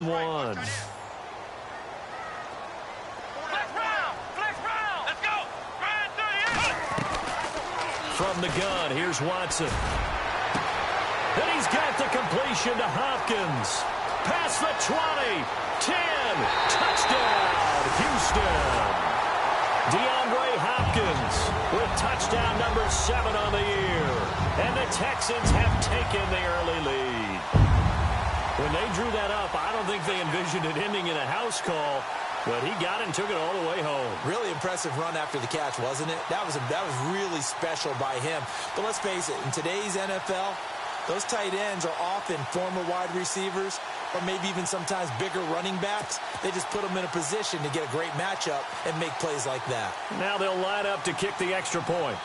One. From the gun, here's Watson. And he's got the completion to Hopkins. Past the 20, 10, touchdown, Houston. DeAndre Hopkins with touchdown number 7 on the year. And the Texans have taken the early lead. When they drew that up, I don't think they envisioned it ending in a house call, but he got it and took it all the way home. Really impressive run after the catch, wasn't it? That was really special by him. But let's face it, in today's NFL, those tight ends are often former wide receivers or maybe even sometimes bigger running backs. They just put them in a position to get a great matchup and make plays like that. Now they'll line up to kick the extra point.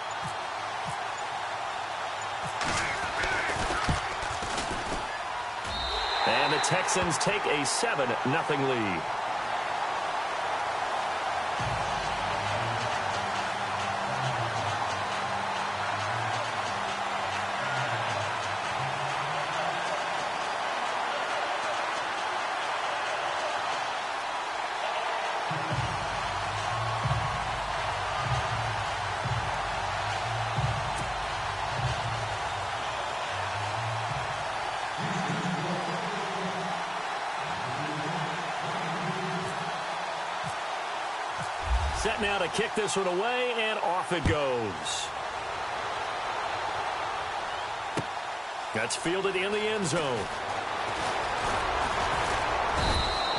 And the Texans take a 7-0 lead. Set now to kick this one away, and off it goes. That's fielded in the end zone.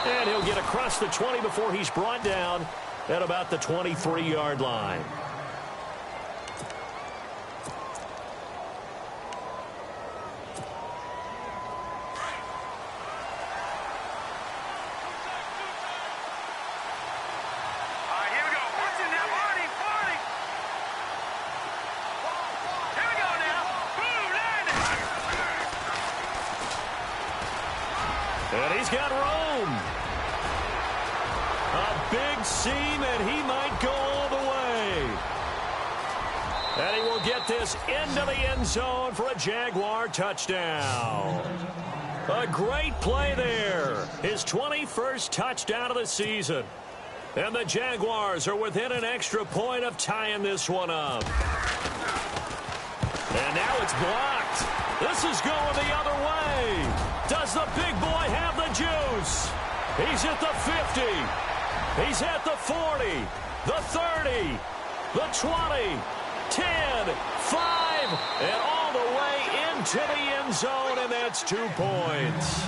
And he'll get across the 20 before he's brought down at about the 23-yard line. And he's got room. A big seam, and he might go all the way. And he will get this into the end zone for a Jaguar touchdown. A great play there. His 21st touchdown of the season. And the Jaguars are within an extra point of tying this one up. And now it's blocked. This is going the other way. Does the big boy have the juice? He's at the 50. He's at the 40. The 30. The 20. 10. 5. And all the way into the end zone, and that's 2 points.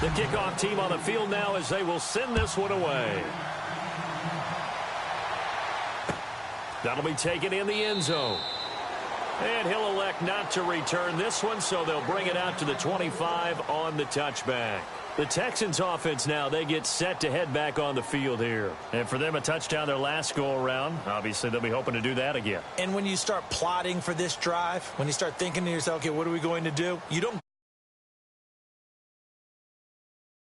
The kickoff team on the field now as they will send this one away. That'll be taken in the end zone. And he'll elect not to return this one, so they'll bring it out to the 25 on the touchback. The Texans offense now, they get set to head back on the field here. And for them, a touchdown their last go-around. Obviously, they'll be hoping to do that again. And when you start plotting for this drive, when you start thinking to yourself, okay, what are we going to do? You don't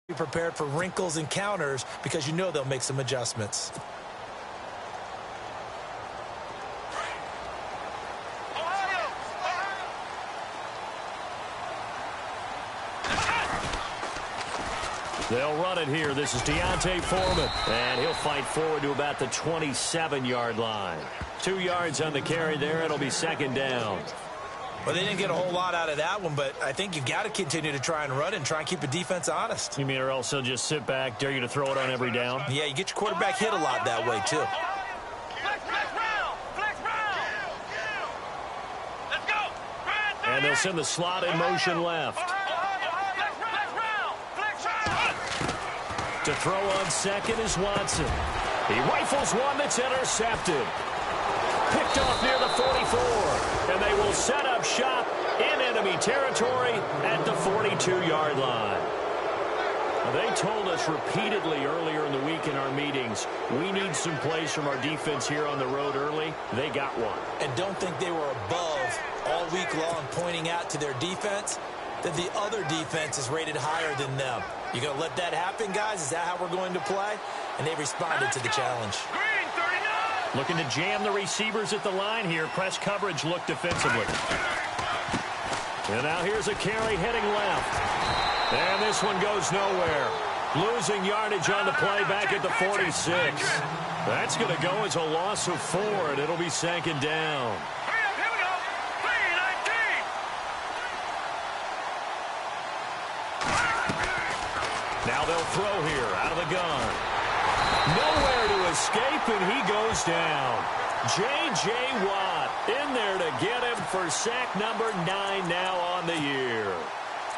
be prepared for wrinkles and counters because you know they'll make some adjustments. They'll run it here. This is Deontay Foreman. And he'll fight forward to about the 27-yard line. 2 yards on the carry there. It'll be second down. Well, they didn't get a whole lot out of that one, but I think you've got to continue to try and run and try and keep the defense honest. You mean or else they'll just sit back, dare you to throw it on every down? Yeah, you get your quarterback hit a lot that way, too. And they'll send the slot in motion left. To throw on second is Watson. He rifles one that's intercepted. Picked off near the 44. And they will set up shop in enemy territory at the 42-yard line. They told us repeatedly earlier in the week in our meetings, we need some plays from our defense here on the road early. They got one. And don't think they were above all week long pointing out to their defense that the other defense is rated higher than them. You going to let that happen, guys? Is that how we're going to play? and they responded to the challenge. Looking to jam the receivers at the line here. Press coverage look defensively. And now here's a carry heading left. And this one goes nowhere. Losing yardage on the play back at the 46. That's going to go as a loss of 4, and it'll be second down. Now they'll throw here out of the gun. Nowhere to escape, and he goes down. J.J. Watt in there to get him for sack number 9 now on the year.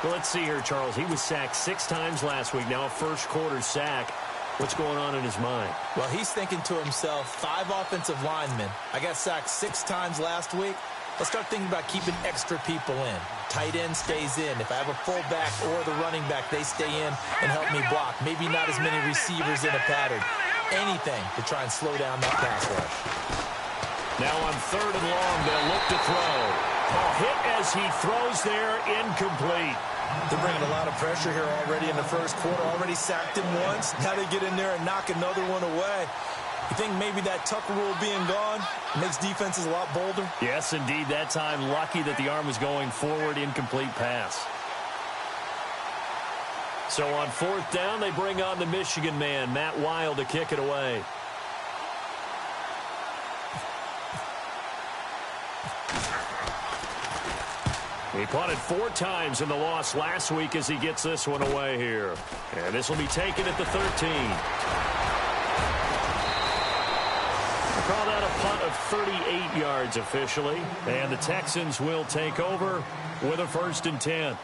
Well, let's see here, Charles. He was sacked 6 times last week. Now a first-quarter sack. What's going on in his mind? Well, he's thinking to himself, 5 offensive linemen. I got sacked 6 times last week. Let's start thinking about keeping extra people in. Tight end stays in. If I have a fullback or the running back, they stay in and help me block. Maybe not as many receivers in a pattern. Anything to try and slow down that pass rush. Now on 3rd and long, they'll look to throw. A hit as he throws there, incomplete. They're bringing a lot of pressure here already in the first quarter. Already sacked him once. Now they get in there and knock another one away. You think maybe that Tucker rule being gone makes defenses a lot bolder? Yes, indeed. That time, lucky that the arm was going forward, incomplete pass. So on 4th down, they bring on the Michigan man, Matt Wild, to kick it away. He punted 4 times in the loss last week as he gets this one away here. And this will be taken at the 13. Call that a punt of 38 yards officially. And the Texans will take over with a 1st and 10.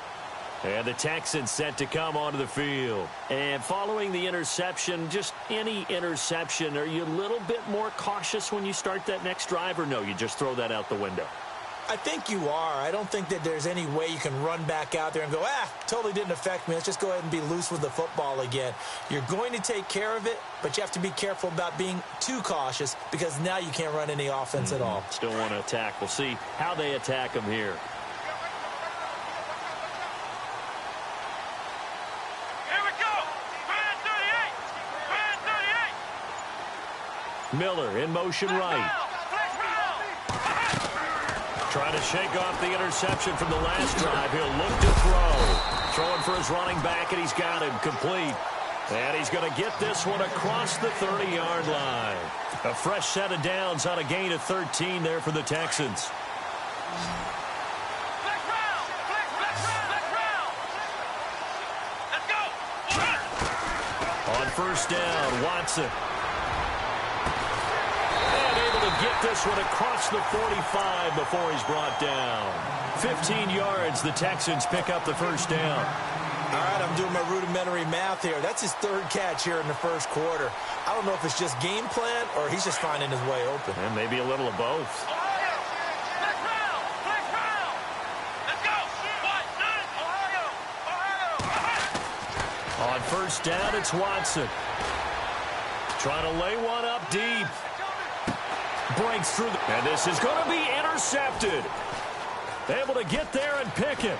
And the Texans set to come onto the field. And following the interception, just any interception, are you a little bit more cautious when you start that next drive, or no, you just throw that out the window? I think you are. I don't think that there's any way you can run back out there and go, totally didn't affect me. Let's just go ahead and be loose with the football again. You're going to take care of it, but you have to be careful about being too cautious because now you can't run any offense at all. Still want to attack. We'll see how they attack him here. Here we go. Man 38. Miller in motion right. Trying to shake off the interception from the last drive. He'll look to throw. Throwing for his running back, and he's got him complete. And he's going to get this one across the 30-yard line. A fresh set of downs on a gain of 13 there for the Texans. On 1st down, Watson. Get this one across the 45 before he's brought down. 15 yards, the Texans pick up the 1st down. All right, I'm doing my rudimentary math here. That's his 3rd catch here in the first quarter. I don't know if it's just game plan or he's just finding his way open. And maybe a little of both. On 1st down, it's Watson. Trying to lay one up deep. Breaks through, and this is going to be intercepted. Able to get there and pick it.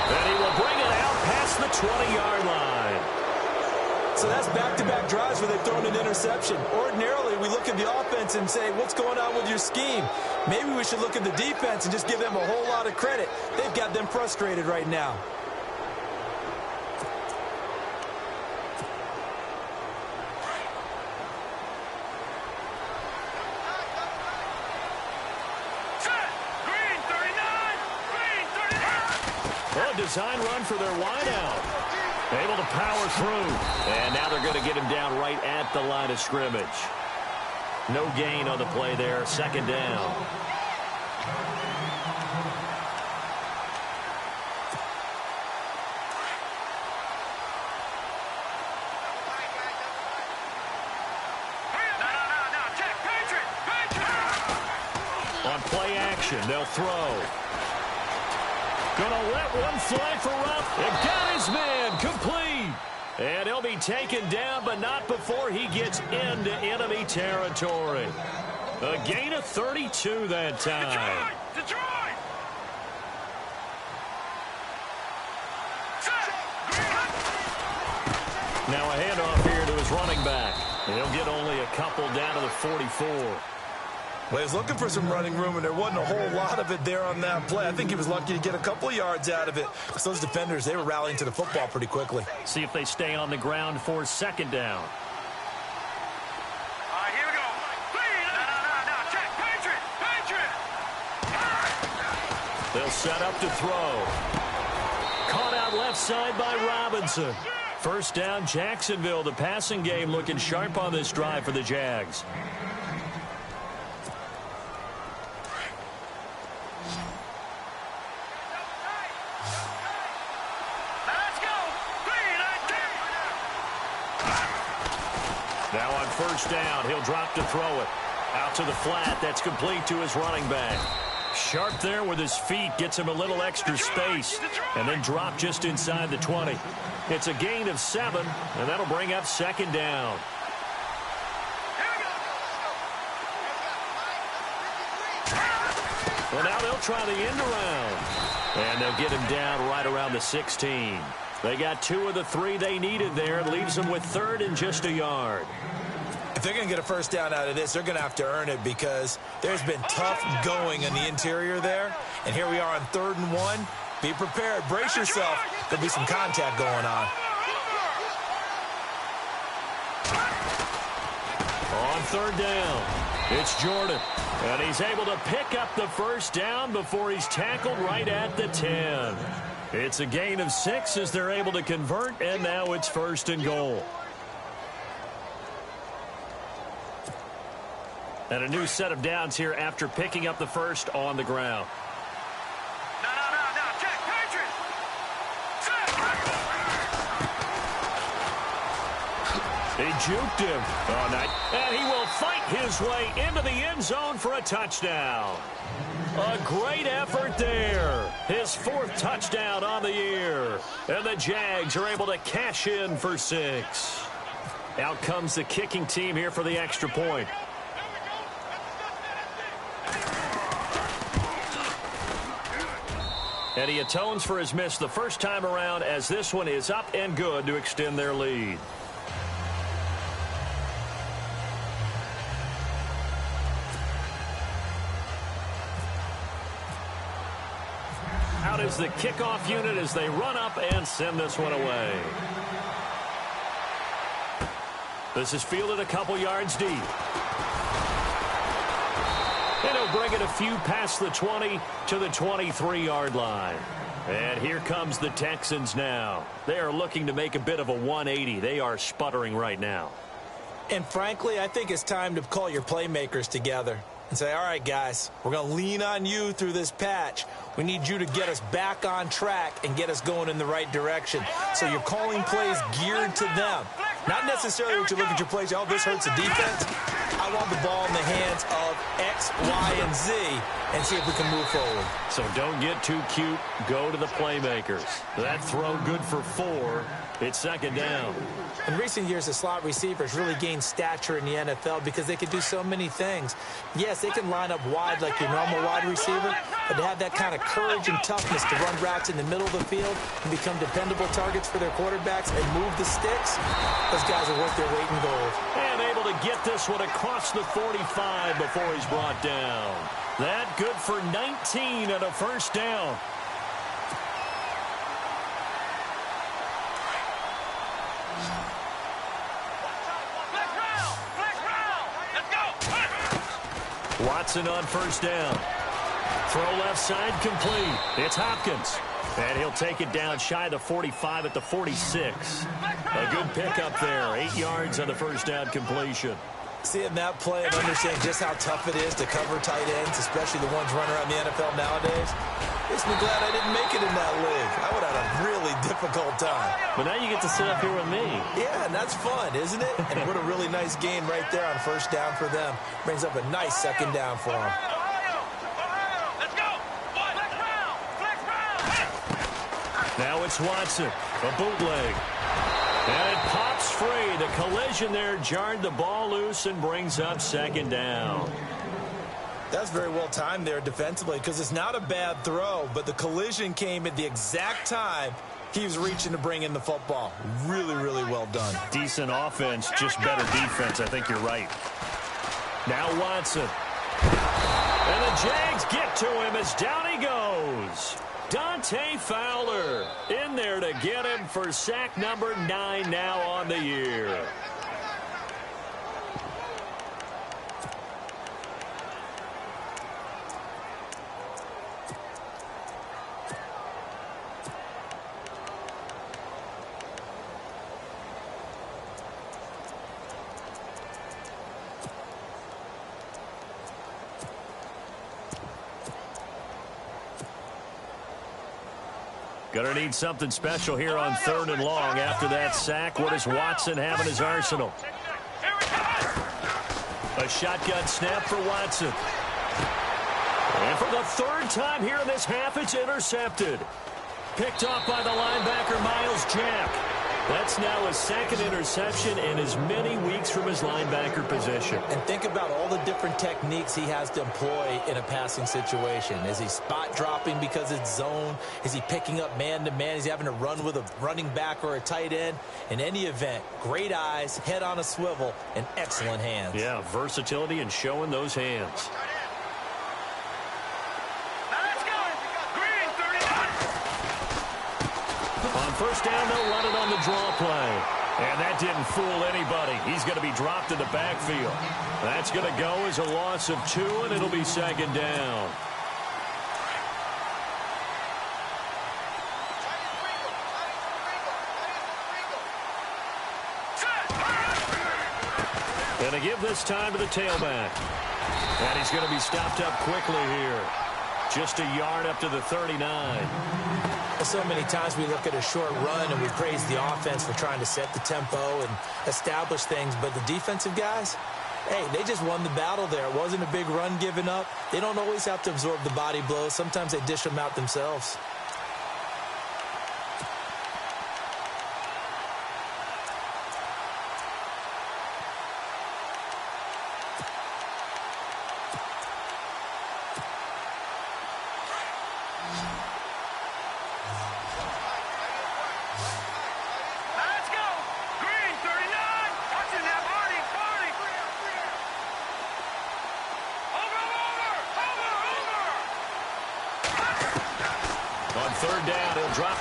And he will bring it out past the 20-yard line. So that's back-to-back drives where they've thrown an interception. Ordinarily, we look at the offense and say, what's going on with your scheme? Maybe we should look at the defense and just give them a whole lot of credit. They've got them frustrated right now. Design run for their wideout. Able to power through. And now they're going to get him down right at the line of scrimmage. No gain on the play there. 2nd down. On play action, they'll throw. Gonna let one fly for Rupp. It got his man complete. And he'll be taken down, but not before he gets into enemy territory. A gain of 32 that time. Detroit! Now a handoff here to his running back. He'll get only a couple down to the 44. Well, he was looking for some running room, and there wasn't a whole lot of it there on that play. I think he was lucky to get a couple of yards out of it, because those defenders, they were rallying to the football pretty quickly. See if they stay on the ground for second down. All right, here we go. No. Check. Patriot. They'll set up to throw. Caught out left side by Robinson. First down, Jacksonville. The passing game looking sharp on this drive for the Jags. Now on first down, he'll drop to throw it. Out to the flat. That's complete to his running back. Sharp there with his feet. Gets him a little extra space. And then drop just inside the 20. It's a gain of 7, and that'll bring up second down. Well, now they'll try the end around. And they'll get him down right around the 16. They got 2 of the 3 they needed there. It leaves them with third and just a yard. If they're going to get a first down out of this, they're going to have to earn it, because there's been tough going in the interior there. And here we are on 3rd and 1. Be prepared. Brace yourself. There'll be some contact going on. On 3rd down, it's Jordan. And he's able to pick up the first down before he's tackled right at the 10. It's a gain of 6 as they're able to convert, and now it's 1st and goal. And a new set of downs here after picking up the first on the ground. No. Check. Patriot. They juked him all night, and he will fight his way into the end zone for a touchdown. A great effort there. His 4th touchdown on the year. And the Jags are able to cash in for 6. Out comes the kicking team here for the extra point. And he atones for his miss the first time around, as this one is up and good to extend their lead. Out is the kickoff unit as they run up and send this one away. This is fielded a couple yards deep. And he'll bring it a few past the 20 to the 23-yard line. And here comes the Texans now. They are looking to make a bit of a 180. They are sputtering right now. And frankly, I think it's time to call your playmakers together and say, all right, guys, we're going to lean on you through this patch. We need you to get us back on track and get us going in the right direction. So you're calling plays geared to them. Not necessarily what you look at your plays, oh, this hurts the defense. I want the ball in the hands of X, Y, and Z and see if we can move forward. So don't get too cute. Go to the playmakers. That throw good for 4. It's second down. In recent years, the slot receivers really gained stature in the NFL because they can do so many things. Yes, they can line up wide like your normal wide receiver, but to have that kind of courage and toughness to run routes in the middle of the field and become dependable targets for their quarterbacks and move the sticks, those guys are worth their weight in gold. And able to get this one across the 45 before he's brought down. That good for 19 and a first down. Watson on first down. Throw left side complete. It's Hopkins. And he'll take it down shy of the 45 at the 46. A good pickup there. 8 yards on the first down completion. Seeing that play and understanding just how tough it is to cover tight ends, especially the ones running around the NFL nowadays, makes me glad I didn't make it in that league. I would have had a really difficult time. But now you get to sit up here with me. Yeah, and that's fun, isn't it? And what a really nice game right there on first down for them. Brings up a nice second down for them. Let's go. Now it's Watson. A bootleg. And it pops free. The collision there jarred the ball loose and brings up second down. That's very well timed there defensively because it's not a bad throw, but the collision came at the exact time He was reaching to bring in the football. Really, really well done. Decent offense, just better defense. I think you're right. Now Watson. And the Jags get to him as down he goes. Dante Fowler in there to get him for sack number 9 now on the year. Gonna need something special here on 3rd and long. After that sack, what does Watson have in his arsenal? A shotgun snap for Watson. And for the 3rd time here in this half, it's intercepted. Picked off by the linebacker, Miles Jack. That's now his 2nd interception in as many weeks from his linebacker position. And think about all the different techniques he has to employ in a passing situation. Is he spot dropping because it's zone? Is he picking up man-to-man? Is he having to run with a running back or a tight end? In any event, great eyes, head on a swivel, and excellent hands. Yeah, versatility and showing those hands. First down, they'll run it on the draw play. And that didn't fool anybody. He's going to be dropped in the backfield. That's going to go as a loss of 2, and it'll be 2nd down. And a give this time to the tailback. And he's going to be stopped up quickly here. Just a yard up to the 39. So many times we look at a short run and we praise the offense for trying to set the tempo and establish things, but the defensive guys, hey, they just won the battle there. It wasn't a big run given up. They don't always have to absorb the body blows. Sometimes they dish them out themselves.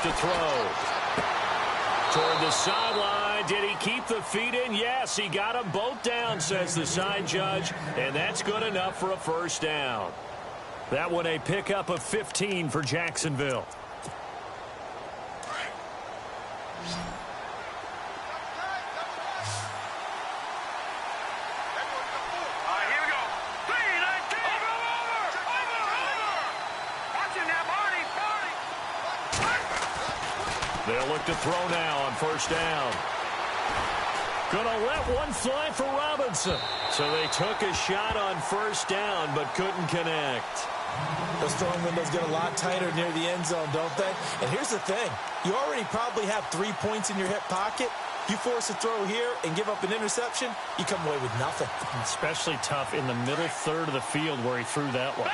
To throw. Toward the sideline. Did he keep the feet in? Yes, he got them both down, says the side judge, and that's good enough for a 1st down. That one a pickup of 15 for Jacksonville. They'll look to throw now on 1st down. Gonna let one fly for Robinson. So they took a shot on 1st down, but couldn't connect. Those throwing windows get a lot tighter near the end zone, don't they? And here's the thing. You already probably have 3 points in your hip pocket. You force a throw here and give up an interception, you come away with nothing. Especially tough in the middle 3rd of the field where he threw that one.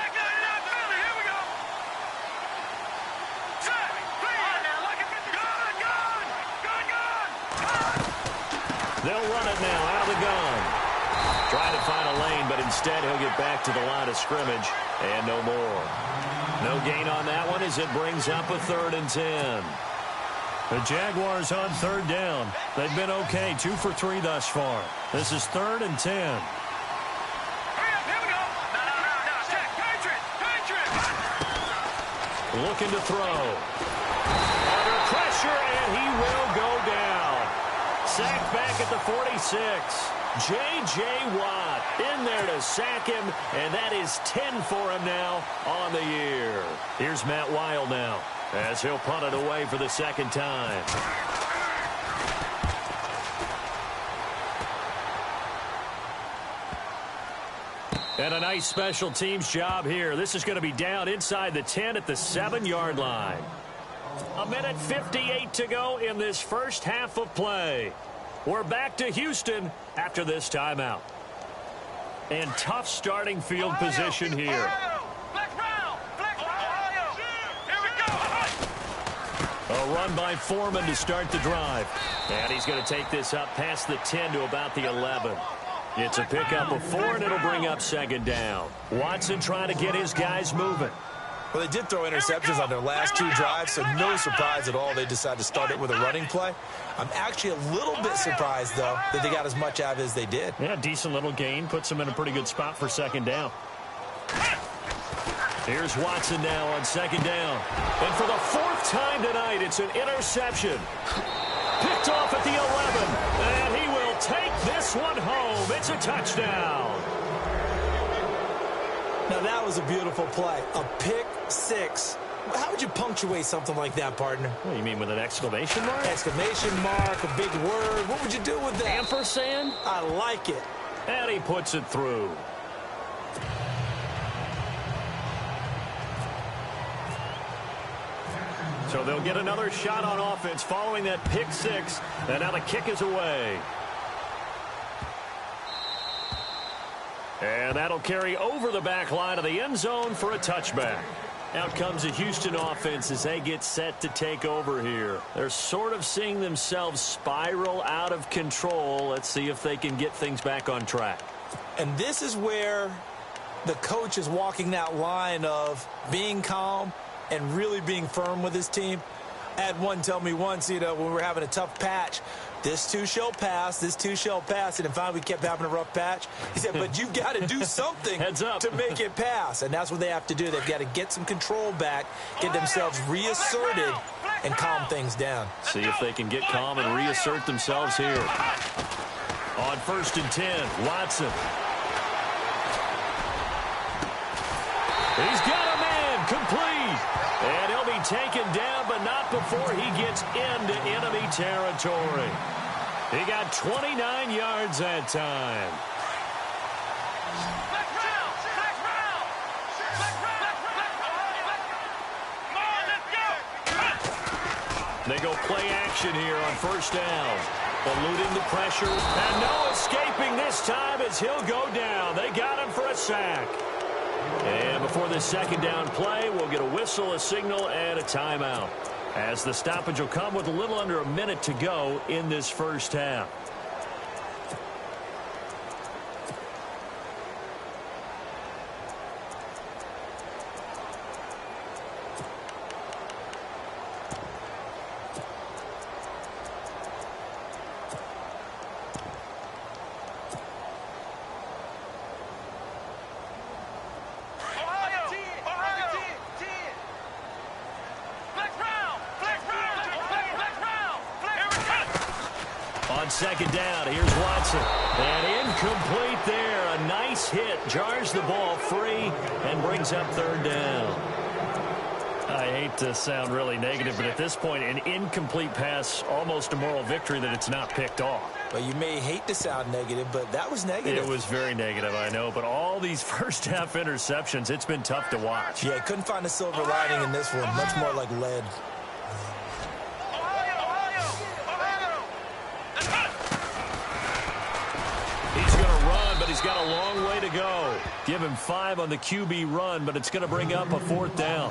They'll run it now out of the gun. Trying to find a lane, but instead he'll get back to the line of scrimmage and no more. No gain on that one as it brings up a 3rd and 10. The Jaguars on 3rd down. They've been okay, 2 for 3 thus far. This is 3rd and 10. Here we go. No. Check. Patriots. Looking to throw. Under pressure, and he will go down. Sacked back at the 46. J.J. Watt in there to sack him, and that is 10 for him now on the year. Here's Matt Wild now as he'll punt it away for the 2nd time. And a nice special teams job here. This is going to be down inside the 10 at the 7-yard line. 1:58 to go in this first half of play. We're back to Houston after this timeout. And tough starting field position here. Flex round. Here we go. A A run by Foreman to start the drive. And he's going to take this up past the 10 to about the 11. It's a pickup of 4, and it'll bring up second down. Watson trying to get his guys moving. Well, they did throw interceptions on their last 2 drives, so no surprise at all they decided to start it with a running play. I'm actually a little bit surprised, though, that they got as much out of it as they did. Yeah, decent little gain. Puts them in a pretty good spot for second down. Here's Watson now on second down. And for the 4th time tonight, it's an interception. Picked off at the 11. And he will take this one home. It's a touchdown. Now, that was a beautiful play. A pick 6. How would you punctuate something like that, partner? What do you mean, with an exclamation mark? Exclamation mark, a big word. What would you do with that? Ampersand? I like it. And he puts it through. So they'll get another shot on offense following that pick 6. And now the kick is away. And that'll carry over the back line of the end zone for a touchback. Out comes the Houston offense as they get set to take over here. They're sort of seeing themselves spiral out of control. Let's see if they can get things back on track. And this is where the coach is walking that line of being calm and really being firm with his team. I had one tell me once, when we were having a tough patch, this too shall pass, this too shall pass. And finally we kept having a rough patch. He said, but you've got to do something to make it pass. And that's what they have to do. They've got to get some control back, get themselves reasserted, and calm things down. See if they can get calm and reassert themselves here. On 1st and 10, Watson. He's got a man complete. And he'll be taken down, but not before he gets into enemy territory. He got 29 yards that time. They go play action here on 1st down. Eluding the pressure. And no escaping this time as he'll go down. They got him for a sack. And before this second down play, we'll get a whistle, a signal, and a timeout. As the stoppage will come with a little under a minute to go in this first half. Second down, here's Watson. And incomplete there. A nice hit. Jars the ball free and brings up 3rd down. I hate to sound really negative, but at this point, an incomplete pass, almost a moral victory that it's not picked off. Well, you may hate to sound negative, but that was negative. It was very negative, I know. But all these first half interceptions, it's been tough to watch. Yeah, couldn't find a silver lining in this one. Much more like lead. He's got a long way to go. Give him 5 on the QB run, but it's going to bring up a 4th down.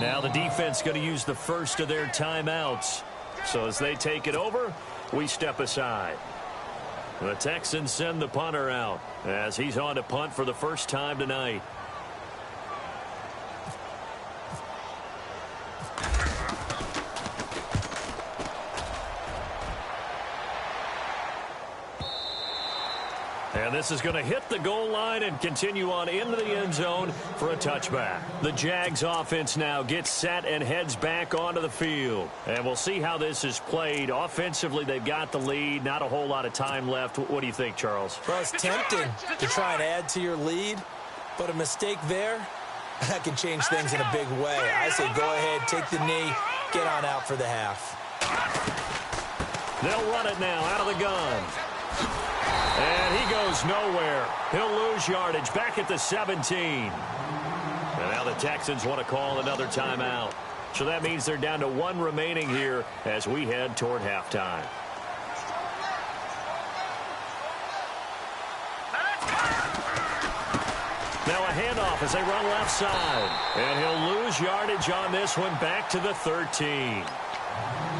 Now the defense going to use the first of their timeouts. So as they take it over, we step aside. The Texans send the punter out as he's on to punt for the first time tonight. And this is going to hit the goal line and continue on into the end zone for a touchback. The Jags offense now gets set and heads back onto the field. And we'll see how this is played. Offensively, they've got the lead. Not a whole lot of time left. What do you think, Charles? Well, it's tempting to try and add to your lead, but a mistake there, that can change things in a big way. I say go ahead, take the knee, get on out for the half. They'll run it now out of the gun. And he goes nowhere. He'll lose yardage back at the 17. And now the Texans want to call another timeout. So that means they're down to 1 remaining here as we head toward halftime. Now a handoff as they run left side. And he'll lose yardage on this one back to the 13.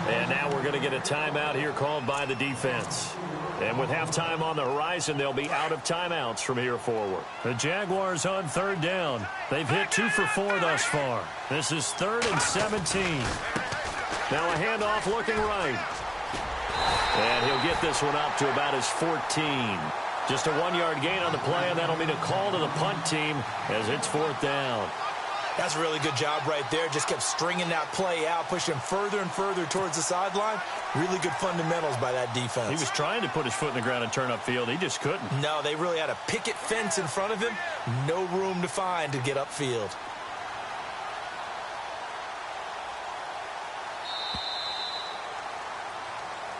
And now we're going to get a timeout here called by the defense. And with halftime on the horizon, they'll be out of timeouts from here forward. The Jaguars on third down. They've hit 2 for 4 thus far. This is 3rd and 17. Now a handoff looking right. And he'll get this one up to about his 14. Just a 1-yard gain on the play, and that'll mean a call to the punt team as it's 4th down. That's a really good job right there. Just kept stringing that play out, pushing him further and further towards the sideline. Really good fundamentals by that defense. He was trying to put his foot in the ground and turn upfield. He just couldn't. No, they really had a picket fence in front of him. No room to find to get upfield.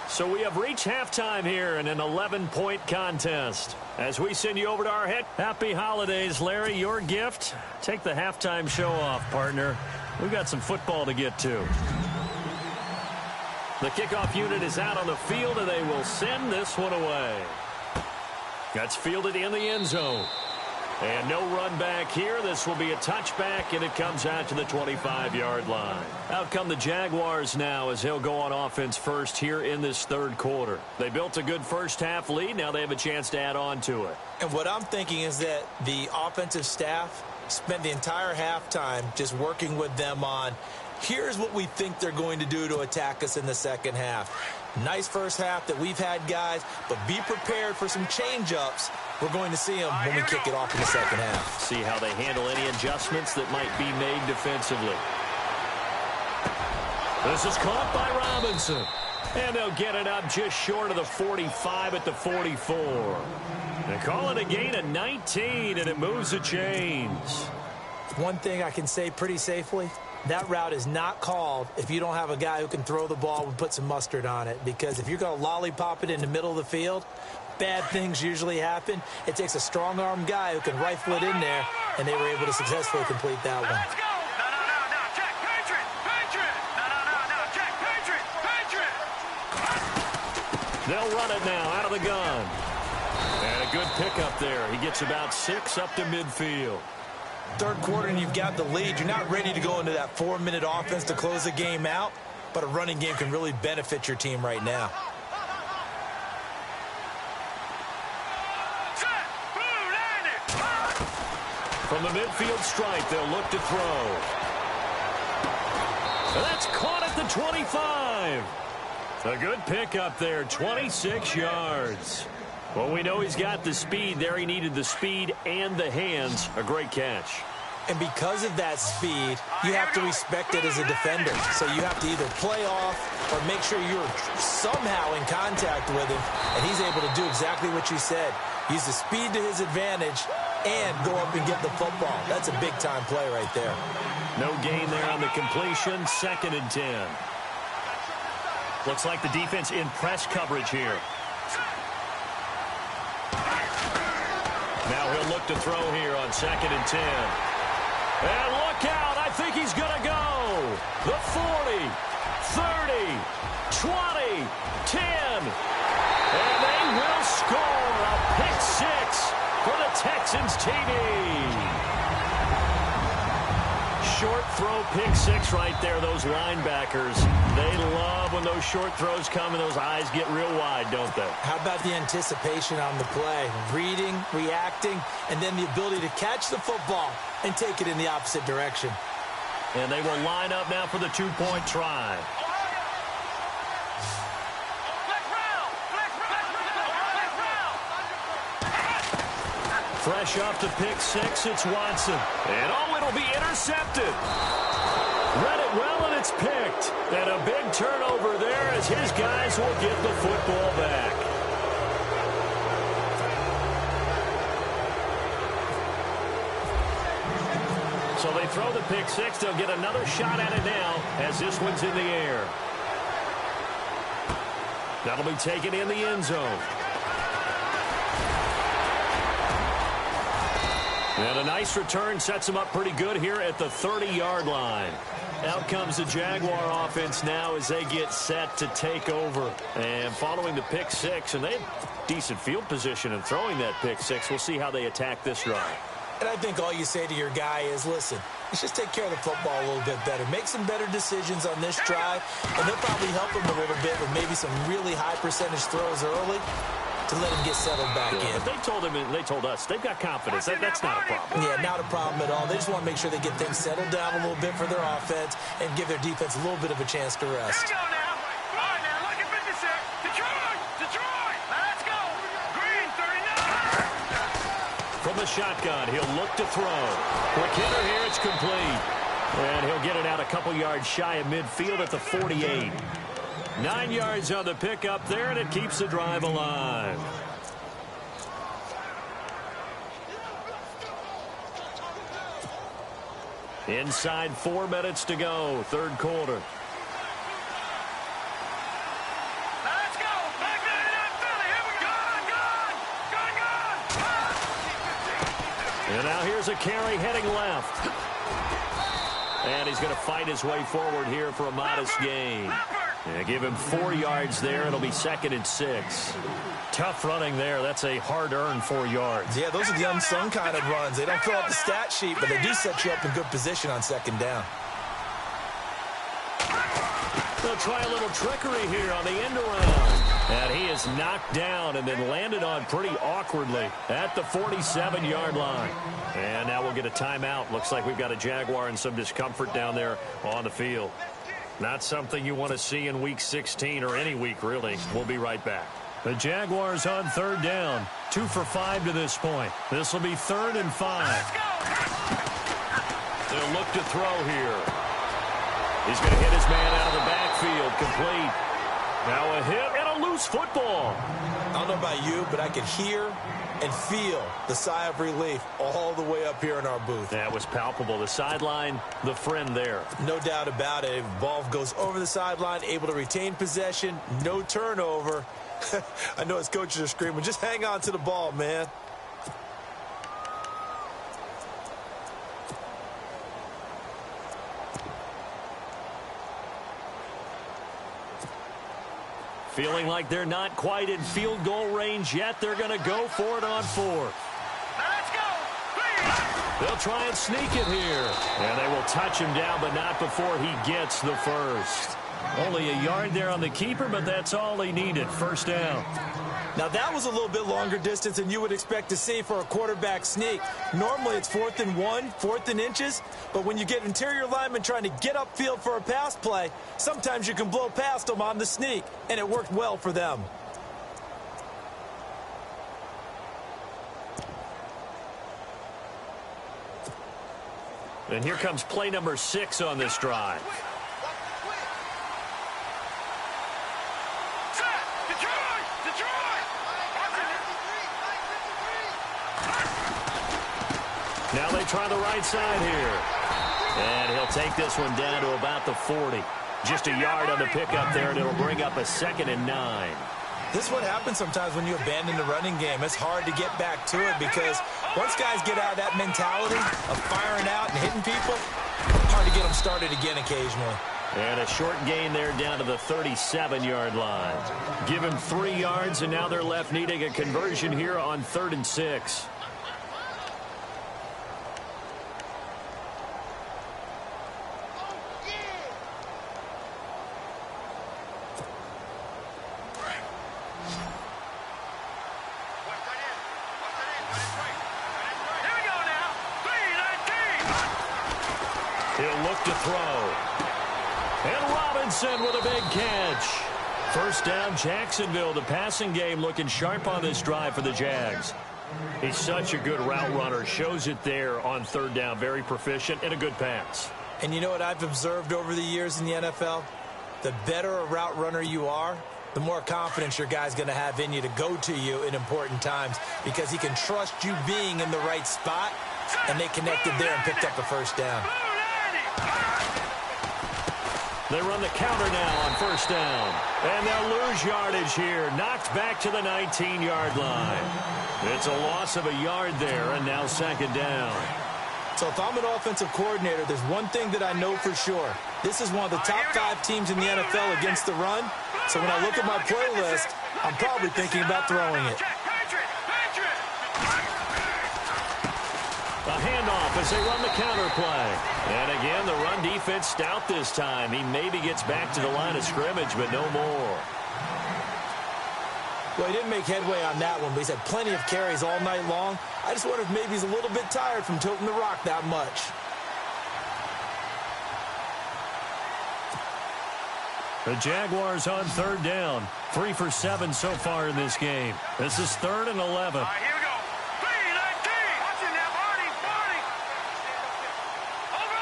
So we have reached halftime here in an 11-point contest. As we send you over to our head, happy holidays, Larry. Your gift, take the halftime show off, partner. We've got some football to get to. The kickoff unit is out on the field, and they will send this one away. That's fielded in the end zone. And no run back here. This will be a touchback, and it comes out to the 25-yard line. Out come the Jaguars now as they'll go on offense first here in this third quarter. They built a good first-half lead. Now they have a chance to add on to it. And what I'm thinking is that the offensive staff spent the entire halftime just working with them on, here's what we think they're going to do to attack us in the second half. Nice first half that we've had, guys, but be prepared for some change-ups. We're going to see them when we kick it off in the second half. See how they handle any adjustments that might be made defensively. This is caught by Robinson. And they'll get it up just short of the 45 at the 44. They call it a gain of 19, and it moves the chains. One thing I can say pretty safely, that route is not called if you don't have a guy who can throw the ball and put some mustard on it. Because if you're going to lollipop it in the middle of the field, bad things usually happen. It takes a strong-arm guy who can rifle it in there, and they were able to successfully complete that one. Let's go. No, check, Patriot. No, check, Patriot. They'll run it now out of the gun. And a good pickup there. He gets about 6 up to midfield. Third quarter and you've got the lead. You're not ready to go into that 4-minute offense to close the game out, but a running game can really benefit your team right now. From the midfield stripe, they'll look to throw. That's caught at the 25. A good pickup there, 26 yards. Well, we know he's got the speed there. He needed the speed and the hands. A great catch. And because of that speed, you have to respect it as a defender. So you have to either play off or make sure you're somehow in contact with him. And he's able to do exactly what you said. Use the speed to his advantage and go up and get the football. That's a big-time play right there. No gain there on the completion. 2nd and 10. Looks like the defense in press coverage here. Now he'll look to throw here on 2nd and 10. And look out. I think he's going to go. The 40, 30, 20, 10. And they will score a pick 6 for the Texans TV. Short throw pick 6 right there. Those linebackers, they love when those short throws come and those eyes get real wide, don't they? How about the anticipation on the play? Reading, reacting, and then the ability to catch the football and take it in the opposite direction. And they will line up now for the 2-point try. Fresh off the pick 6, it's Watson. And it'll be intercepted. Read it well, and it's picked. And a big turnover there as his guys will get the football back. So they throw the pick 6. They'll get another shot at it now as this one's in the air. That'll be taken in the end zone. And a nice return sets them up pretty good here at the 30-yard line. Out comes the Jaguar offense now as they get set to take over. And following the pick 6, and they have decent field position in throwing that pick 6. We'll see how they attack this drive. And I think all you say to your guy is, listen, let's just take care of the football a little bit better. Make some better decisions on this drive, and they'll probably help him a little bit with maybe some really high percentage throws early to let him get settled back in. But they told us they've got confidence. That's not a problem. Yeah, not a problem at all. They just want to make sure they get things settled down a little bit for their offense and give their defense a little bit of a chance to rest. Here we go now. All right, now, look at business here. Detroit. Let's go. Green, 39. From the shotgun, he'll look to throw. Quick hitter here, it's complete. And he'll get it out a couple yards shy of midfield at the 48. 9 yards on the pickup there, and it keeps the drive alive. Inside 4 minutes to go, third quarter. Let's go. Back to Philly. Here we go. Gone. And now here's a carry heading left. And he's going to fight his way forward here for a modest gain. Yeah, give him 4 yards there. It'll be 2nd and 6. Tough running there. That's a hard-earned 4 yards. Yeah, those are the unsung kind of runs. They don't fill out the stat sheet, but they do set you up in good position on 2nd down. They'll try a little trickery here on the end around. And he is knocked down and then landed on pretty awkwardly at the 47-yard line. And now we'll get a timeout. Looks like we've got a Jaguar in some discomfort down there on the field. Not something you want to see in Week 16 or any week, really. We'll be right back. The Jaguars on 3rd down. 2 for 5 to this point. This will be 3rd and 5. They'll look to throw here. He's going to hit his man out of the backfield. Complete. Now a hit and a loose football. I don't know about you, but I could hear and feel the sigh of relief all the way up here in our booth. That was palpable. The sideline, the friend there. No doubt about it. Ball goes over the sideline, able to retain possession, no turnover. I know his coaches are screaming, just hang on to the ball, man. Feeling like they're not quite in field goal range yet. They're going to go for it on 4th. Let's go. They'll try and sneak it here. And they will touch him down, but not before he gets the first. Only a yard there on the keeper, but that's all he needed. 1st down. Now, that was a little bit longer distance than you would expect to see for a quarterback sneak. Normally, it's 4th and 1, 4th and inches. But when you get interior linemen trying to get upfield for a pass play, sometimes you can blow past them on the sneak, and it worked well for them. And here comes play number 6 on this drive. Now they try the right side here. And he'll take this one down to about the 40. Just a yard on the pickup there, and it'll bring up a 2nd and 9. This is what happens sometimes when you abandon the running game. It's hard to get back to it because once guys get out of that mentality of firing out and hitting people, hard to get them started again occasionally. And a short gain there down to the 37-yard line. Give him 3 yards, and now they're left needing a conversion here on 3rd and 6. He'll look to throw. And Robinson with a big catch. 1st down, Jacksonville. The passing game looking sharp on this drive for the Jags. He's such a good route runner. Shows it there on 3rd down. Very proficient and a good pass. And you know what I've observed over the years in the NFL? The better a route runner you are, the more confidence your guy's going to have in you to go to you in important times because he can trust you being in the right spot, and they connected there and picked up the 1st down. They run the counter now on 1st down. And they'll lose yardage here. Knocked back to the 19-yard line. It's a loss of a yard there, and now 2nd down. So if I'm an offensive coordinator, there's one thing that I know for sure. This is one of the top 5 teams in the NFL against the run. So when I look at my play list, I'm probably thinking about throwing it. A handoff as they run the counter play. And again, the run defense stout this time. He maybe gets back to the line of scrimmage, but no more. Well, he didn't make headway on that one, but he's had plenty of carries all night long. I just wonder if maybe he's a little bit tired from toting the rock that much. The Jaguars on third down. 3 for 7 so far in this game. This is 3rd and 11. All right, here we go. 3-19. Watch it now, Barney. Over.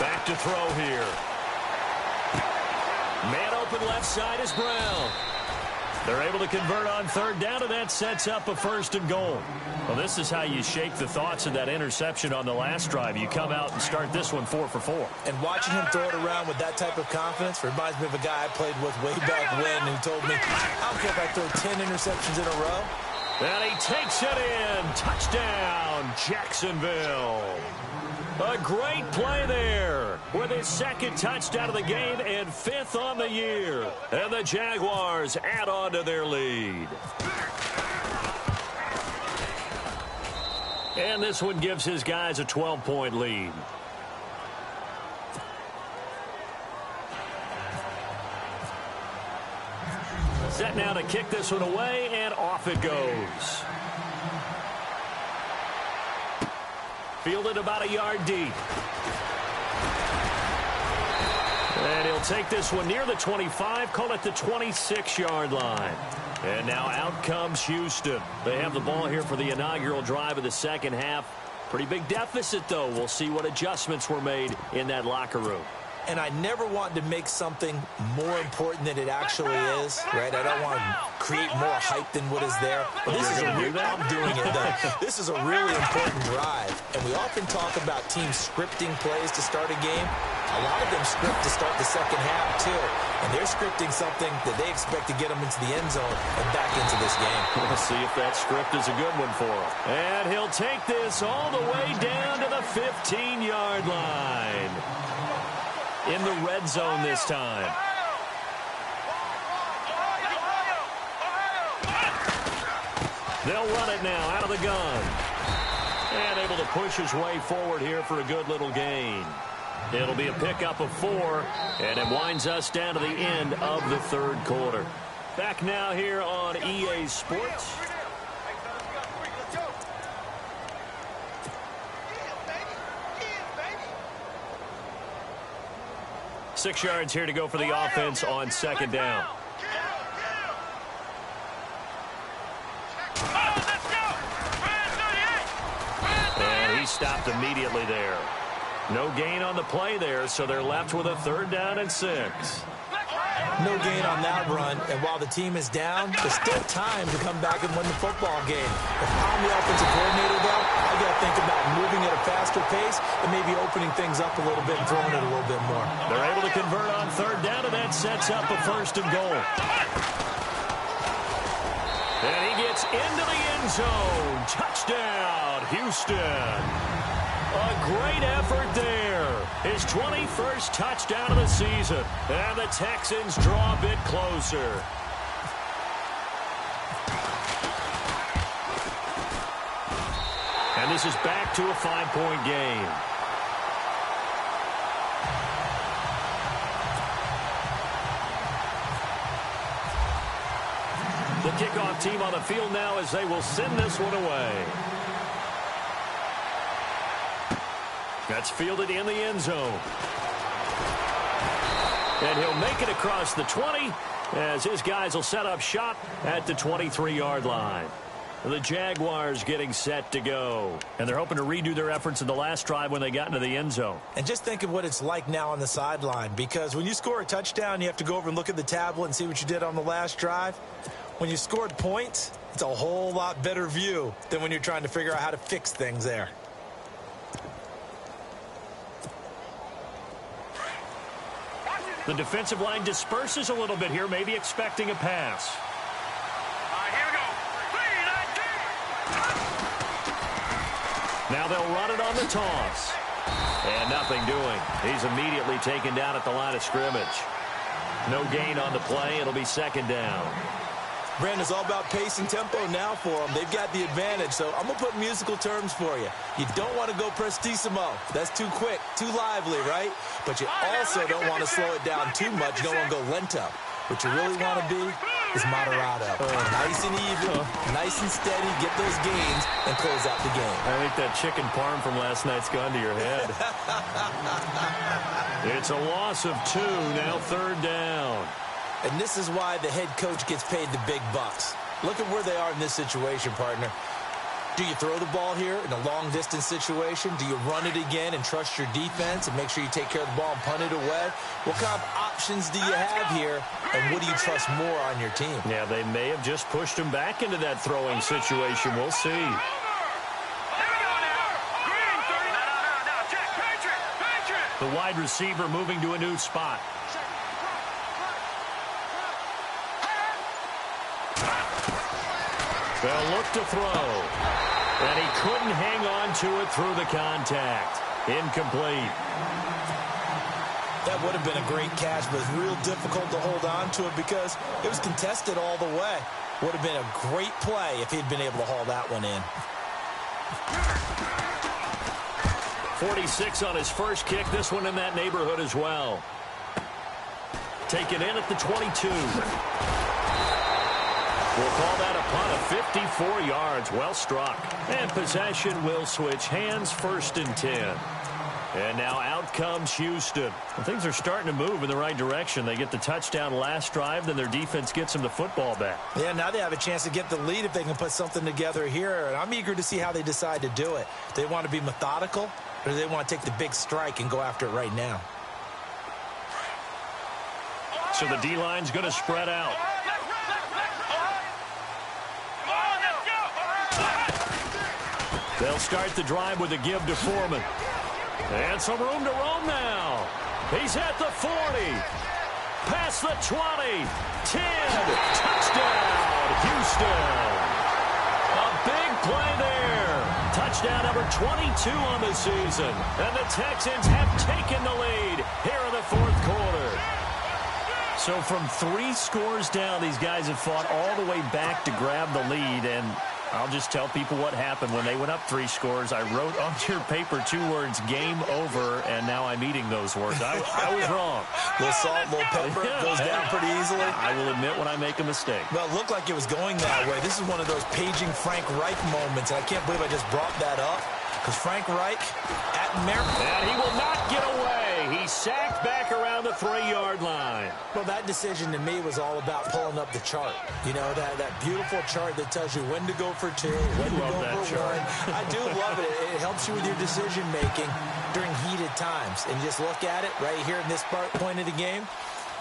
Back to throw here. Man open left side is Brown. They're able to convert on third down, and that sets up a 1st and goal. Well, this is how you shake the thoughts of that interception on the last drive. You come out and start this one 4 for 4. And watching him throw it around with that type of confidence reminds me of a guy I played with way back when who told me, I don't care if I throw 10 interceptions in a row. And he takes it in. Touchdown, Jacksonville. A great play there with his 2nd touchdown of the game and 5th on the year. And the Jaguars add on to their lead. And this one gives his guys a 12-point lead. Set now to kick this one away, and off it goes. Fielded about a yard deep. And he'll take this one near the 25, call it the 26-yard line. And now out comes Houston. They have the ball here for the inaugural drive of the second half. Pretty big deficit, though. We'll see what adjustments were made in that locker room. And I never want to make something more important than it actually is, right? I don't want to create more hype than what is there. But this is I'm doing it, though. This is a really important drive. And we often talk about teams scripting plays to start a game. A lot of them script to start the second half, too. And they're scripting something that they expect to get them into the end zone and back into this game. We'll see if that script is a good one for him. And he'll take this all the way down to the 15-yard line. In the red zone this time. They'll run it now out of the gun. And able to push his way forward here for a good little gain. It'll be a pickup of 4, and it winds us down to the end of the 3rd quarter. Back now here on EA Sports. Six yards here to go for the offense on 2nd down. And he stopped immediately there. No gain on the play there, so they're left with a 3rd down and 6. No gain on that run, and while the team is down, there's still time to come back and win the football game. If I'm the offensive coordinator, though, I got to think about moving at a faster pace and maybe opening things up a little bit and throwing it a little bit more. They're able to convert on 3rd down, and that sets up a 1st and goal. And he gets into the end zone. Touchdown, Houston. A great effort there. His 21st touchdown of the season. And the Texans draw a bit closer. And this is back to a 5-point game. The kickoff team on the field now as they will send this one away. That's fielded in the end zone. And he'll make it across the 20 as his guys will set up shop at the 23-yard line. The Jaguars getting set to go. And they're hoping to redo their efforts in the last drive when they got into the end zone. And just think of what it's like now on the sideline, because when you score a touchdown, you have to go over and look at the tablet and see what you did on the last drive. When you scored points, it's a whole lot better view than when you're trying to figure out how to fix things there. The defensive line disperses a little bit here, maybe expecting a pass. Here we go. 3-19. Now they'll run it on the toss. And nothing doing. He's immediately taken down at the line of scrimmage. No gain on the play. It'll be 2nd down. Brandon, it's all about pace and tempo now for them. They've got the advantage, so I'm going to put musical terms for you. You don't want to go prestissimo. That's too quick, too lively, right? But you also don't want to slow it down too much. You don't want to go lento. What you really want to be is moderado. Nice and even, nice and steady, get those gains, and close out the game. I think that chicken parm from last night's gone to your head. It's a loss of 2, now 3rd down. And this is why the head coach gets paid the big bucks. Look at where they are in this situation, partner. Do you throw the ball here in a long-distance situation? Do you run it again and trust your defense and make sure you take care of the ball and punt it away? What kind of options do you have here, and what do you trust more on your team? Yeah, they may have just pushed him back into that throwing situation. We'll see. The wide receiver moving to a new spot. They'll look to throw. And he couldn't hang on to it through the contact. Incomplete. That would have been a great catch, but it's real difficult to hold on to it because it was contested all the way. Would have been a great play if he'd been able to haul that one in. 46 on his first kick. This one in that neighborhood as well. Taken in at the 22. We'll call that a punt of 54 yards. Well struck. And possession will switch hands, 1st and 10. And now out comes Houston. Well, things are starting to move in the right direction. They get the touchdown last drive, then their defense gets them the football back. Yeah, now they have a chance to get the lead if they can put something together here. And I'm eager to see how they decide to do it. Do they want to be methodical, or do they want to take the big strike and go after it right now? So the D-line's going to spread out. They'll start the drive with a give to Foreman. And some room to roam now. He's at the 40. Past the 20. 10. Touchdown, Houston. A big play there. Touchdown number 22 on the season. And the Texans have taken the lead here in the 4th quarter. So from 3 scores down, these guys have fought all the way back to grab the lead. And I'll just tell people what happened when they went up 3 scores. I wrote on your paper 2 words, game over, and now I'm eating those words. I was wrong. A little salt, a little pepper, goes down pretty easily. I will admit when I make a mistake. Well, it looked like it was going that way. This is one of those paging Frank Reich moments, and I can't believe I just brought that up, because Frank Reich at Maryland. And he will not get away. He sacked back around the 3-yard line. Well, that decision to me was all about pulling up the chart. You know, that beautiful chart that tells you when to go for 2, when to go for 1. I do love it. It helps you with your decision-making during heated times. And just look at it right here in this point of the game.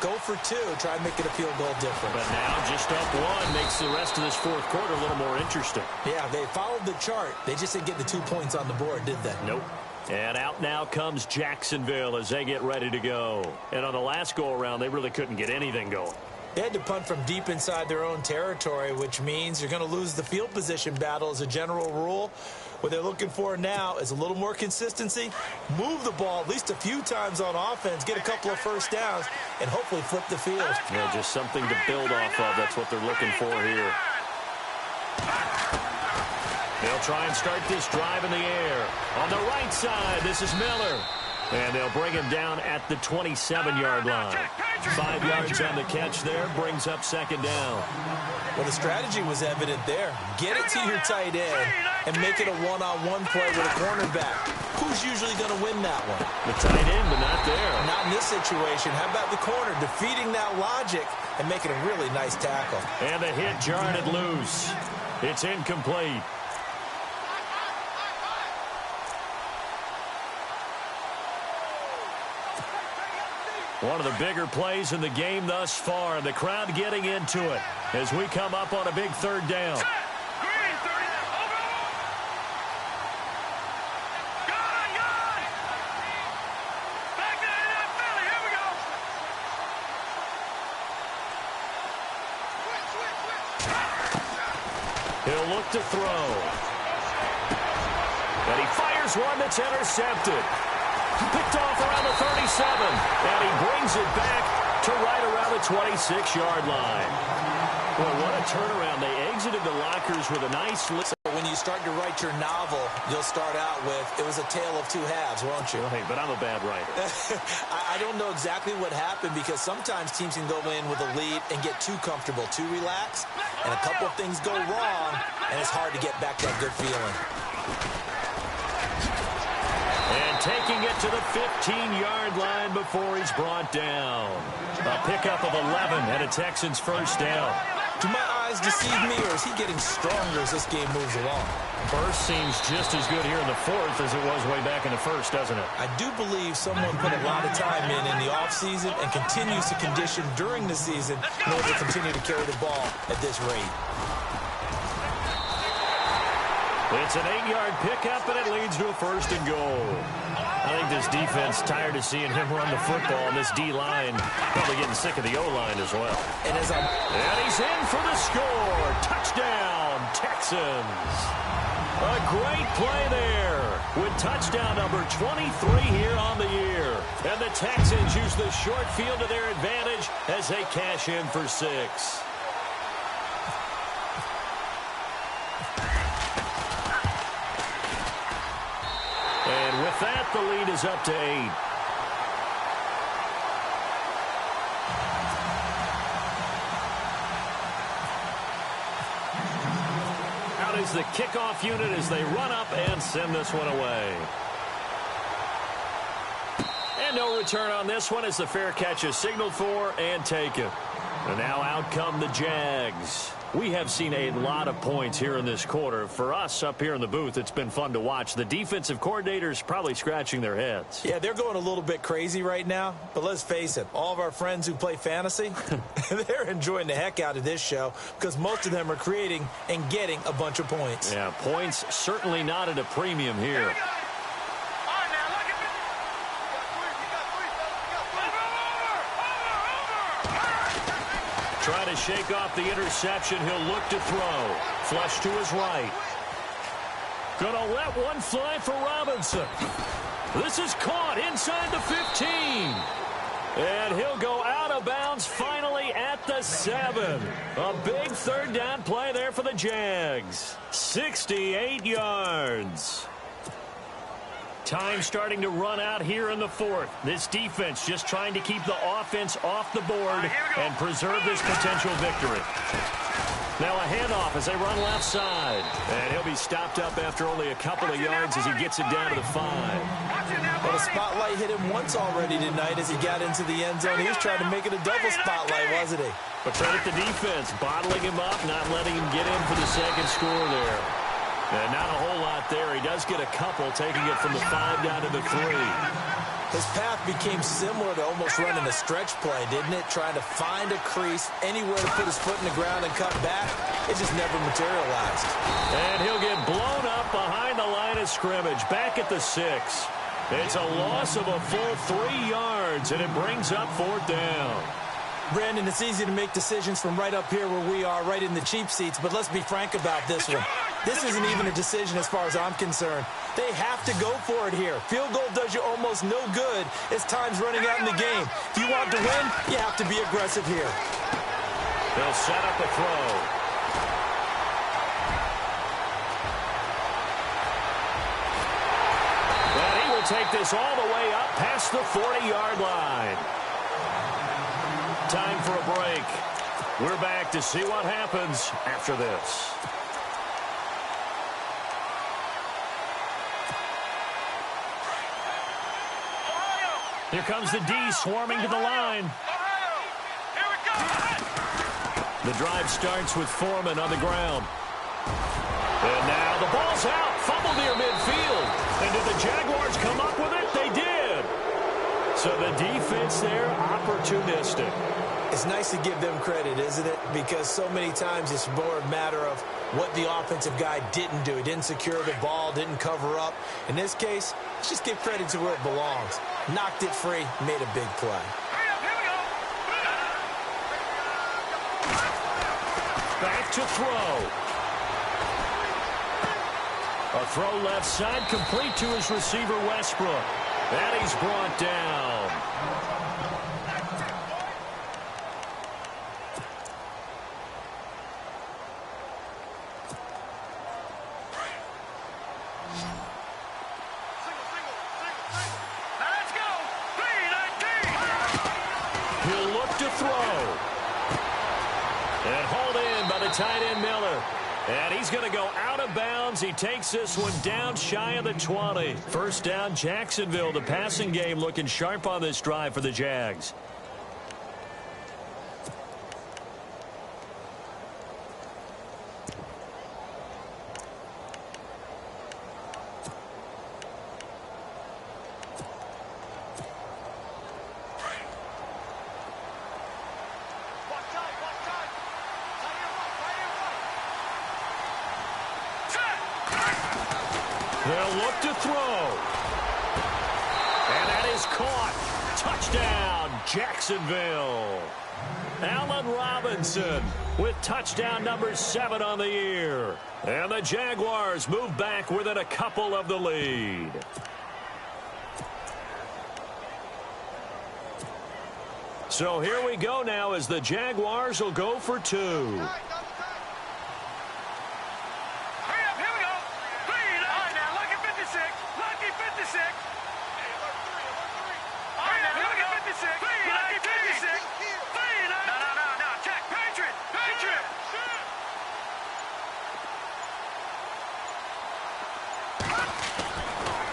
Go for 2. Try and make it a field goal difference. But now just up 1 makes the rest of this 4th quarter a little more interesting. Yeah, they followed the chart. They just didn't get the 2 points on the board, did they? Nope. And out now comes Jacksonville as they get ready to go. And on the last go-around, they really couldn't get anything going. They had to punt from deep inside their own territory, which means you're going to lose the field position battle as a general rule. What they're looking for now is a little more consistency, move the ball at least a few times on offense, get a couple of first downs, and hopefully flip the field. Yeah, just something to build off of. That's what they're looking for here. They'll try and start this drive in the air. On the right side, this is Miller. And they'll bring him down at the 27-yard line. 5 yards on the catch there, brings up 2nd down. Well, the strategy was evident there. Get it to your tight end and make it a one-on-one play with a cornerback. Who's usually going to win that one? The tight end, but not there. Not in this situation. How about the corner defeating that logic and making a really nice tackle? And the hit jarred it loose. It's incomplete. One of the bigger plays in the game thus far, and the crowd getting into it as we come up on a big 3rd down. He'll look to throw. And he fires one that's intercepted. Picked off around the 37, and he brings it back to right around the 26-yard line. Boy, what a turnaround. They exited the lockers with a nice lead. So when you start to write your novel, you'll start out with, it was a tale of two halves, won't you? Hey, but I'm a bad writer. I don't know exactly what happened because sometimes teams can go in with a lead and get too comfortable, too relaxed, and a couple of things go wrong, and it's hard to get back that good feeling. And taking it to the 15-yard line before he's brought down. A pickup of 11 and a Texans first down. Do my eyes deceive me, or is he getting stronger as this game moves along? First seems just as good here in the fourth as it was way back in the first, doesn't it? I do believe someone put a lot of time in the offseason and continues to condition during the season in order to continue to carry the ball at this rate. It's an 8-yard pickup, and it leads to a first and goal. I think this defense tired of seeing him run the football, and this D-line probably getting sick of the O-line as well. And he's in for the score. Touchdown, Texans. A great play there with touchdown number 23 here on the year. And the Texans use the short field to their advantage as they cash in for 6. And with that, the lead is up to 8. Out is the kickoff unit as they run up and send this one away. And no return on this one as the fair catch is signaled for and taken. And now out come the Jags. We have seen a lot of points here in this quarter. For us up here in the booth, it's been fun to watch. The defensive coordinators probably scratching their heads. Yeah, they're going a little bit crazy right now. But let's face it, all of our friends who play fantasy, they're enjoying the heck out of this show because most of them are creating and getting a bunch of points. Yeah, points certainly not at a premium here. Trying to shake off the interception. He'll look to throw. Flush to his right. Gonna let one fly for Robinson. This is caught inside the 15. And he'll go out of bounds finally at the 7. A big third down play there for the Jags. 68 yards. Time starting to run out here in the fourth. This defense just trying to keep the offense off the board and preserve this potential victory. Now a handoff as they run left side. And he'll be stopped up after only a couple of yards as he gets it down to the 5. Well, the spotlight hit him once already tonight as he got into the end zone. He was trying to make it a double spotlight, wasn't he? But credit the defense, bottling him up, not letting him get in for the second score there. And not a whole lot there. He does get a couple, taking it from the 5 down to the 3. His path became similar to almost running a stretch play, didn't it? Trying to find a crease, anywhere to put his foot in the ground and cut back. It just never materialized. And he'll get blown up behind the line of scrimmage, back at the 6. It's a loss of a full 3 yards, and it brings up 4th down. Brandon, it's easy to make decisions from right up here where we are, right in the cheap seats, but let's be frank about this one. This isn't even a decision as far as I'm concerned. They have to go for it here. Field goal does you almost no good as time's running out in the game. If you want to win, you have to be aggressive here. They'll set up a throw. But he will take this all the way up past the 40-yard line. Time for a break. We're back to see what happens after this. Here comes the D swarming to the line. The drive starts with Foreman on the ground. And now the ball's out. Fumble near midfield. And did the Jaguars come up with it? They did. So the defense there, opportunistic. It's nice to give them credit, isn't it? Because so many times it's more a matter of what the offensive guy didn't do. He didn't secure the ball, didn't cover up. In this case, let's just give credit to where it belongs. Knocked it free, made a big play. Back to throw. A throw left side, complete to his receiver, Westbrook. And he's brought down. throw. And hauled in by the tight end Miller. And he's going to go out of bounds. He takes this one down shy of the 20. First down, Jacksonville. The passing game looking sharp on this drive for the Jags. They'll look to throw. And that is caught. Touchdown, Jacksonville. Allen Robinson with touchdown number 7 on the year. And the Jaguars move back within a couple of the lead. So here we go now as the Jaguars will go for 2.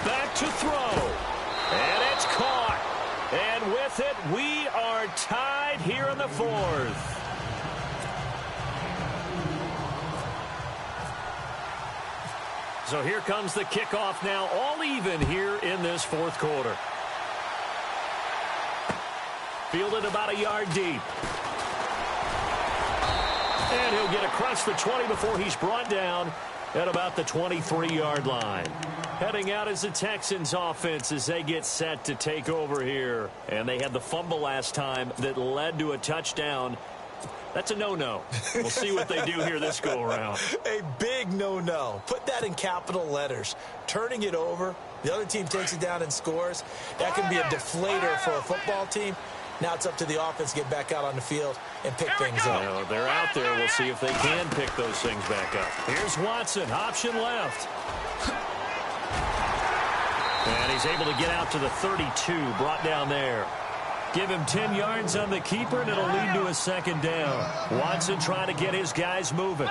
Back to throw. And it's caught. And with it, we are tied here in the 4th. So here comes the kickoff now, all even here in this 4th quarter. Fielded about a yard deep. And he'll get across the 20 before he's brought down at about the 23-yard line. Heading out is the Texans offense as they get set to take over here. And they had the fumble last time that led to a touchdown. That's a no-no. We'll see what they do here this go-around. A big no-no. Put that in capital letters. Turning it over, the other team takes it down and scores. That can be a deflator for a football team. Now it's up to the offense to get back out on the field and pick things up. Well, they're out there. We'll see if they can pick those things back up. Here's Watson, option left. And he's able to get out to the 32, brought down there. Give him 10 yards on the keeper, and it'll lead to a second down. Watson trying to get his guys moving.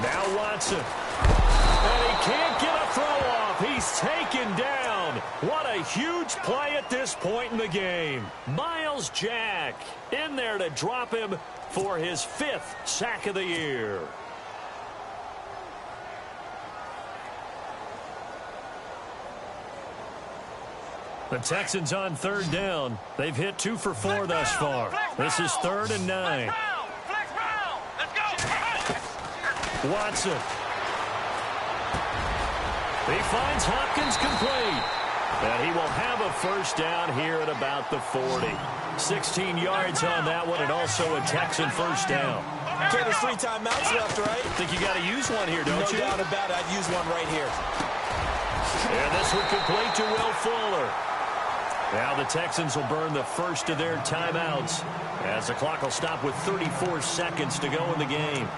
Now Watson. And he can't get a throw off. He's taken down. What a huge play at this point in the game. Miles Jack in there to drop him for his 5th sack of the year. The Texans on 3rd down. They've hit 2 for 4 thus far. This is 3rd and 9. Watson. He finds Hopkins complete. And he will have a first down here at about the 40. 16 yards on that one, and also a Texan first down. Okay, there's 3 timeouts left, right? I think you got to use one here, don't you? No doubt about it. I'd use one right here. And this one complete to Will Fuller. Now the Texans will burn the first of their timeouts as the clock will stop with 34 seconds to go in the game.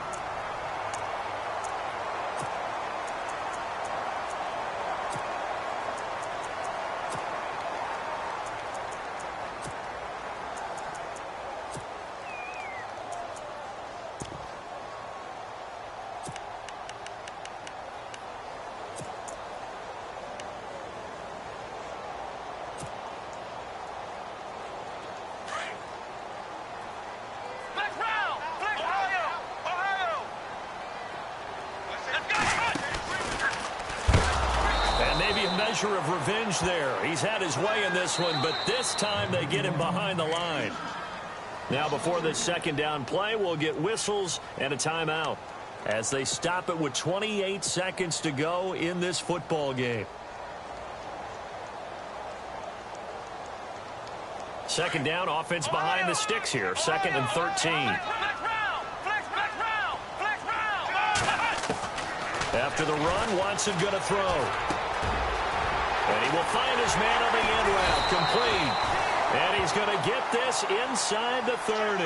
Of revenge there. He's had his way in this one, but this time they get him behind the line. Now before this second down play, we'll get whistles and a timeout as they stop it with 28 seconds to go in this football game. Second down, offense behind the sticks here. 2nd and 13. After the run, Watson going to throw. And he will find his man on the end route, complete. And he's going to get this inside the 30.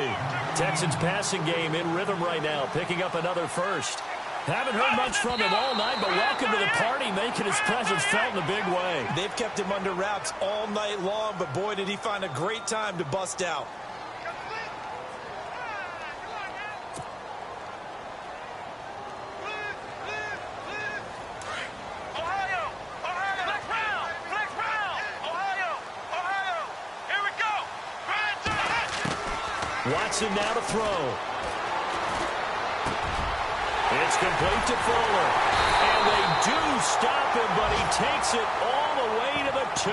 Texans passing game in rhythm right now, picking up another first. Haven't heard much from him all night, but welcome to the party, making his presence felt in a big way. They've kept him under wraps all night long, but boy, did he find a great time to bust out. Watson now to throw. It's complete to Fuller. And they do stop him, but he takes it all the way to the 2.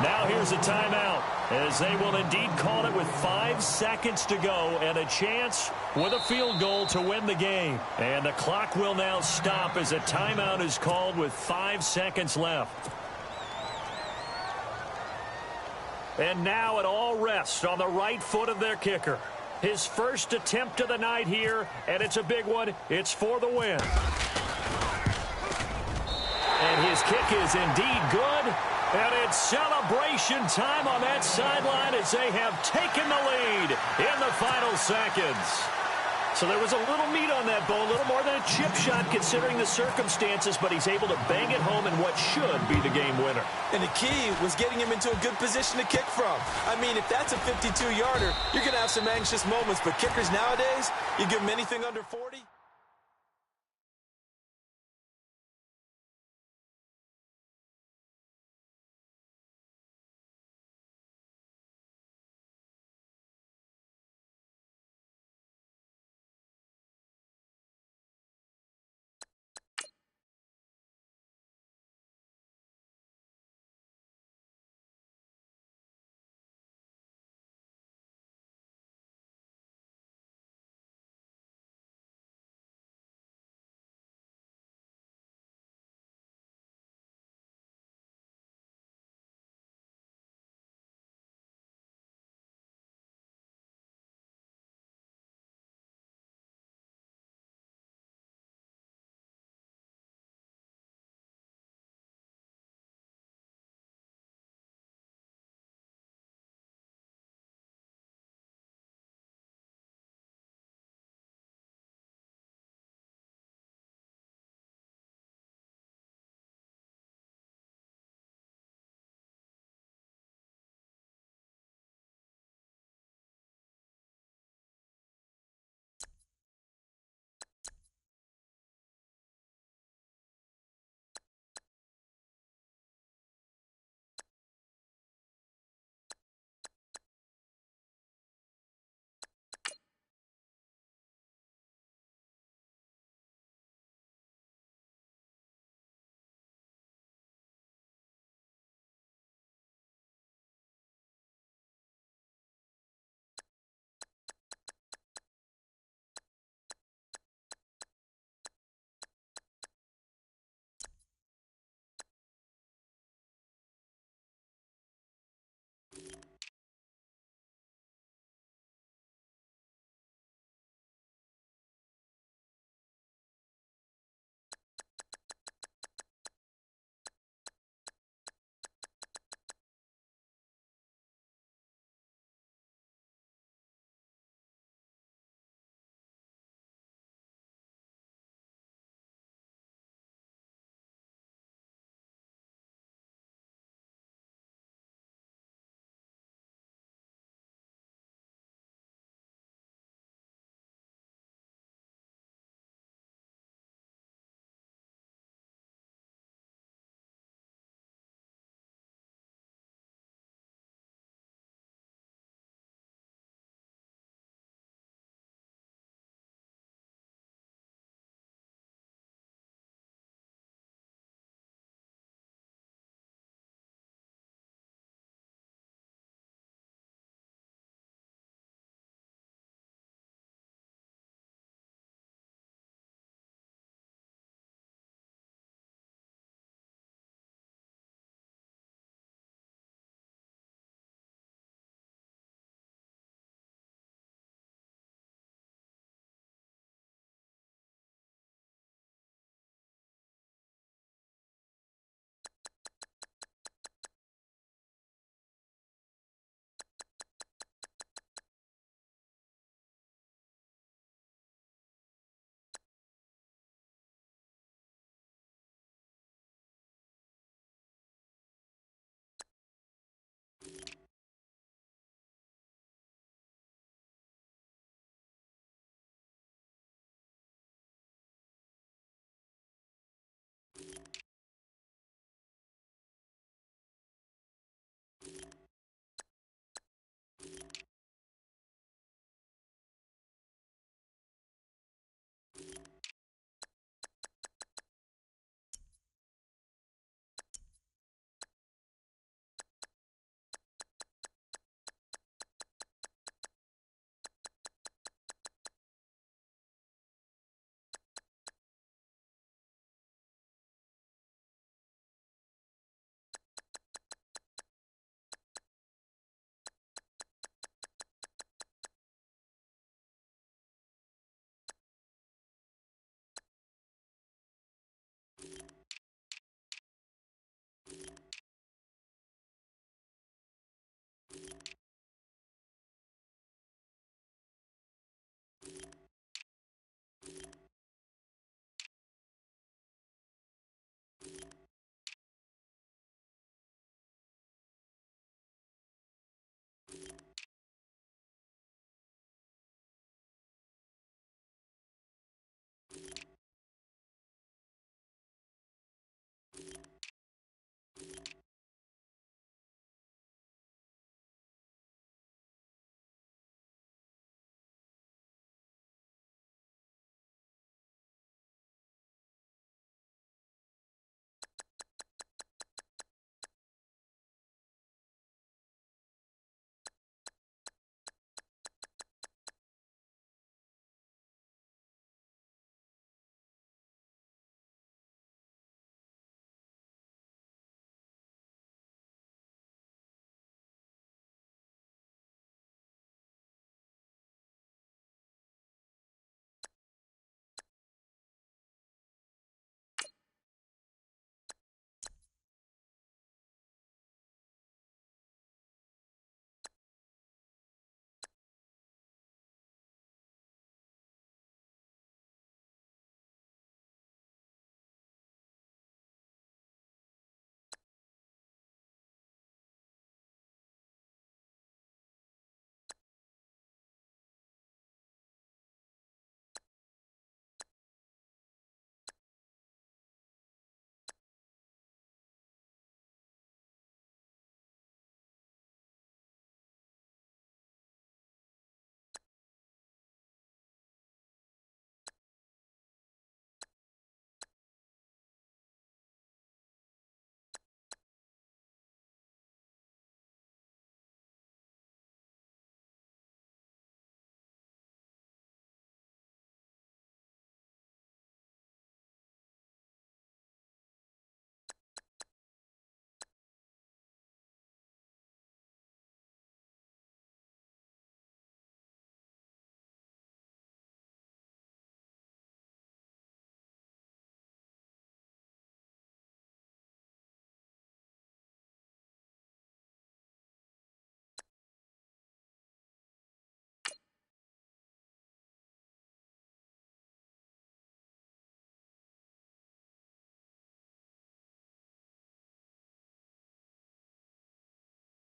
Now here's a timeout, as they will indeed call it with 5 seconds to go and a chance with a field goal to win the game. And the clock will now stop as a timeout is called with 5 seconds left. And now it all rests on the right foot of their kicker. His first attempt of the night here, and it's a big one. It's for the win. And his kick is indeed good. And it's celebration time on that sideline as they have taken the lead in the final seconds. So there was a little meat on that bone, a little more than a chip shot considering the circumstances, but he's able to bang it home in what should be the game winner. And the key was getting him into a good position to kick from. I mean, if that's a 52-yarder, you're going to have some anxious moments, but kickers nowadays, you give them anything under 40.